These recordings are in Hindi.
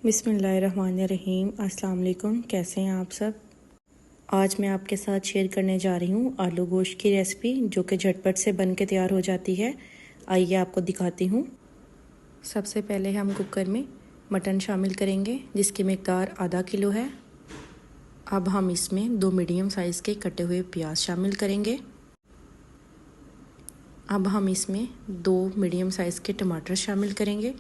बिस्मिल्लाहिर्रहमानिर्रहीम। अस्सलाम वालेकुम। कैसे हैं आप सब। आज मैं आपके साथ शेयर करने जा रही हूँ आलू गोश्त की रेसिपी, जो कि झटपट से बन के तैयार हो जाती है। आइए आपको दिखाती हूँ। सबसे पहले हम कुकर में मटन शामिल करेंगे, जिसकी मिकदार आधा किलो है। अब हम इसमें 2 मीडियम साइज़ के कटे हुए प्याज शामिल करेंगे। अब हम इसमें 2 मीडियम साइज़ के टमाटर शामिल करेंगे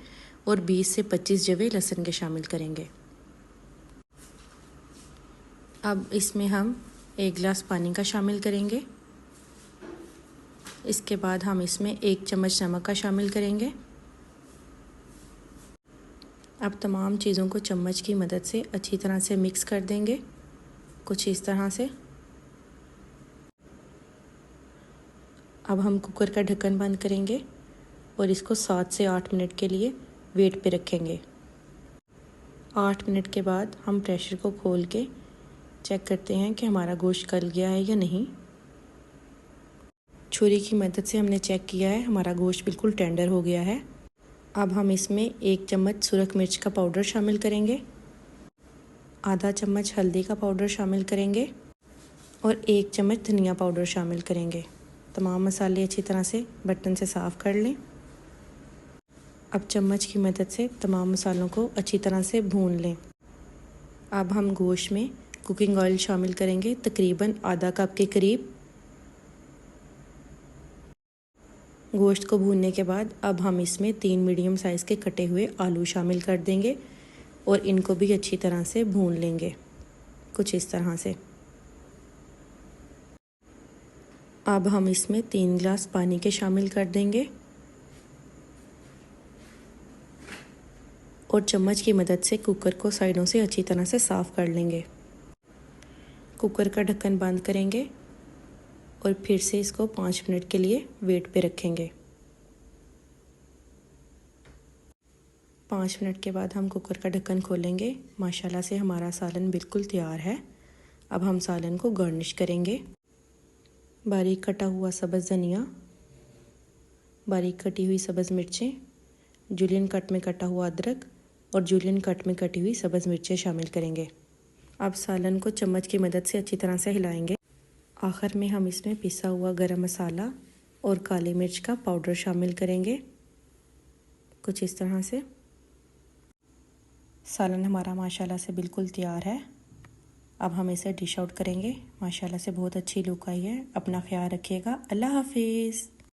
और 20 से 25 जवे लहसुन के शामिल करेंगे। अब इसमें हम 1 गिलास पानी का शामिल करेंगे। इसके बाद हम इसमें 1 चम्मच नमक का शामिल करेंगे। अब तमाम चीज़ों को चम्मच की मदद से अच्छी तरह से मिक्स कर देंगे, कुछ इस तरह से। अब हम कुकर का ढक्कन बंद करेंगे और इसको 7 से 8 मिनट के लिए वेट पे रखेंगे। 8 मिनट के बाद हम प्रेशर को खोल के चेक करते हैं कि हमारा गोश्त गल गया है या नहीं। छुरी की मदद से हमने चेक किया है, हमारा गोश्त बिल्कुल टेंडर हो गया है। अब हम इसमें 1 चम्मच सुरख मिर्च का पाउडर शामिल करेंगे, आधा चम्मच हल्दी का पाउडर शामिल करेंगे और 1 चम्मच धनिया पाउडर शामिल करेंगे। तमाम मसाले अच्छी तरह से बर्तन से साफ़ कर लें। अब चम्मच की मदद से तमाम मसालों को अच्छी तरह से भून लें। अब हम गोश्त में कुकिंग ऑयल शामिल करेंगे, तकरीबन आधा कप के करीब। गोश्त को भूनने के बाद अब हम इसमें 3 मीडियम साइज़ के कटे हुए आलू शामिल कर देंगे और इनको भी अच्छी तरह से भून लेंगे, कुछ इस तरह से। अब हम इसमें 3 गिलास पानी के शामिल कर देंगे और चम्मच की मदद से कुकर को साइडों से अच्छी तरह से साफ़ कर लेंगे। कुकर का ढक्कन बंद करेंगे और फिर से इसको 5 मिनट के लिए वेट पे रखेंगे। 5 मिनट के बाद हम कुकर का ढक्कन खोलेंगे। माशाल्लाह से हमारा सालन बिल्कुल तैयार है। अब हम सालन को गार्निश करेंगे। बारीक कटा हुआ सब्ज़ धनिया, बारीक कटी हुई सब्ज़ मिर्चें, जूलियन कट में कटा हुआ अदरक और जूलियन कट में कटी हुई सब्ज़ मिर्चें शामिल करेंगे। अब सालन को चम्मच की मदद से अच्छी तरह से हिलाएंगे। आखिर में हम इसमें पिसा हुआ गरम मसाला और काली मिर्च का पाउडर शामिल करेंगे, कुछ इस तरह से। सालन हमारा माशाल्लाह से बिल्कुल तैयार है। अब हम इसे डिश आउट करेंगे। माशाल्लाह से बहुत अच्छी लुक आई है। अपना ख्याल रखिएगा। अल्लाह हाफिज़।